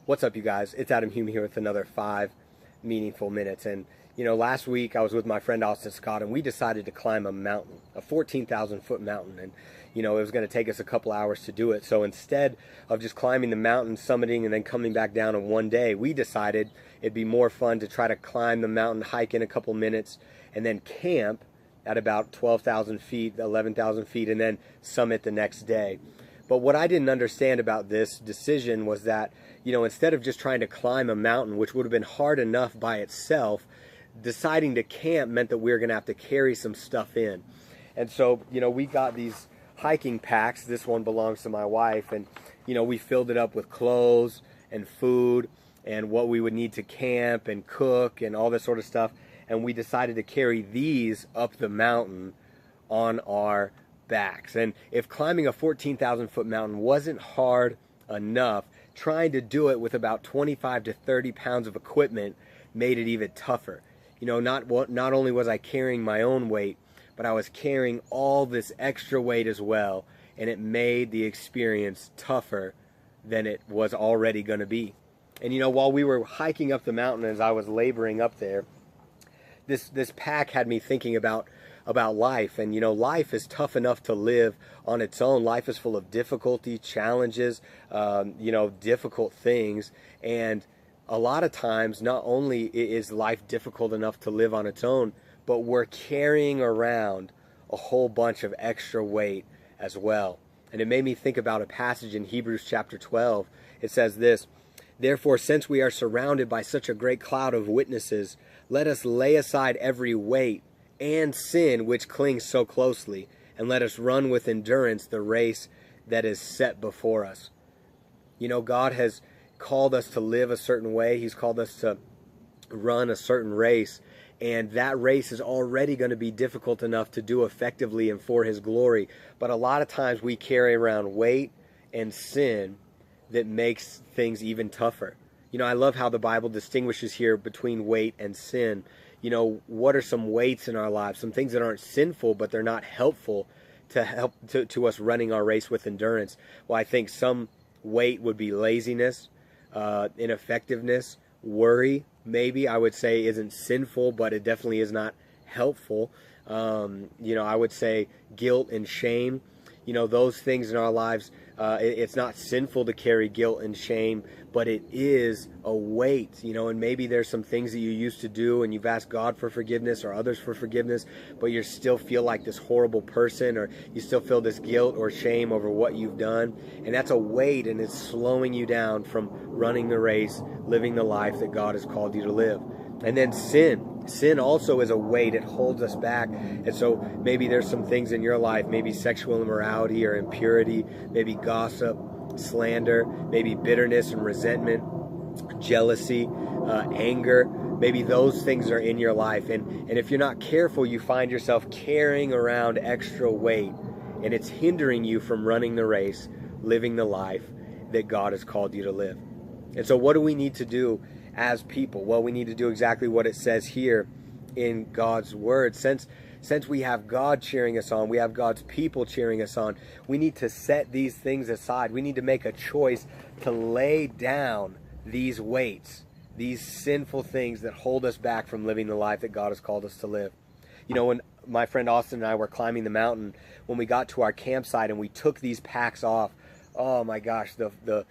What's up, you guys? It's Adam Hume here with another 5 meaningful minutes. And, last week I was with my friend Austin Scott, and we decided to climb a mountain, a 14,000 foot mountain. And, it was going to take us a couple hours to do it. So instead of just climbing the mountain, summiting, and then coming back down in one day, we decided it'd be more fun to try to climb the mountain, hike in a couple minutes, and then camp at about 12,000 feet, 11,000 feet, and then summit the next day. But what I didn't understand about this decision was that, instead of just trying to climb a mountain, which would have been hard enough by itself, deciding to camp meant that we were going to have to carry some stuff in. And so, we got these hiking packs. This one belongs to my wife. And, we filled it up with clothes and food and what we would need to camp and cook and all this sort of stuff. And we decided to carry these up the mountain on our backs. And if climbing a 14,000 foot mountain wasn't hard enough, trying to do it with about 25 to 30 pounds of equipment made it even tougher. Not only was I carrying my own weight, but I was carrying all this extra weight as well, and it made the experience tougher than it was already going to be. And while we were hiking up the mountain, as I was laboring up there, this pack had me thinking about life. And life is tough enough to live on its own. Life is full of difficulty, challenges, difficult things. And a lot of times, not only is life difficult enough to live on its own, but we're carrying around a whole bunch of extra weight as well. And it made me think about a passage in Hebrews chapter 12. It says this: "Therefore, since we are surrounded by such a great cloud of witnesses, let us lay aside every weight and sin which clings so closely, and let us run with endurance the race that is set before us." God has called us to live a certain way. He's called us to run a certain race, and that race is already going to be difficult enough to do effectively and for His glory. But a lot of times we carry around weight and sin that makes things even tougher. I love how the Bible distinguishes here between weight and sin. What are some weights in our lives, some things that aren't sinful, but they're not helpful to us running our race with endurance? Well, I think some weight would be laziness, ineffectiveness, worry. Maybe I would say isn't sinful, but it definitely is not helpful. I would say guilt and shame. Those things in our lives, it's not sinful to carry guilt and shame, but it is a weight, and maybe there's some things that you used to do and you've asked God for forgiveness or others for forgiveness, but you still feel like this horrible person, or you still feel this guilt or shame over what you've done. And that's a weight, and it's slowing you down from running the race, living the life that God has called you to live. And then sin also is a weight. It holds us back. And so maybe there's some things in your life, maybe sexual immorality or impurity, maybe gossip, slander, maybe bitterness and resentment, jealousy, anger. Maybe those things are in your life. And if you're not careful, you find yourself carrying around extra weight, and it's hindering you from running the race, living the life that God has called you to live. And so what do we need to do as people? Well, we need to do exactly what it says here in God's word. Since we have God cheering us on, we have God's people cheering us on, we need to set these things aside. We need to make a choice to lay down these weights, these sinful things that hold us back from living the life that God has called us to live. When my friend Austin and I were climbing the mountain, when we got to our campsite and we took these packs off, oh my gosh, the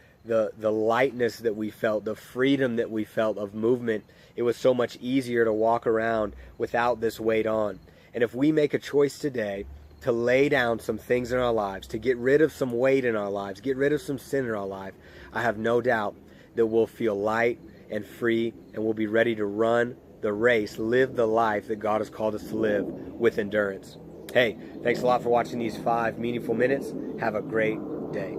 lightness that we felt, the freedom that we felt of movement. It was so much easier to walk around without this weight on. And if we make a choice today to lay down some things in our lives, to get rid of some weight in our lives, get rid of some sin in our life, I have no doubt that we'll feel light and free, and we'll be ready to run the race, live the life that God has called us to live with endurance. Hey, thanks a lot for watching these 5 meaningful minutes. Have a great day.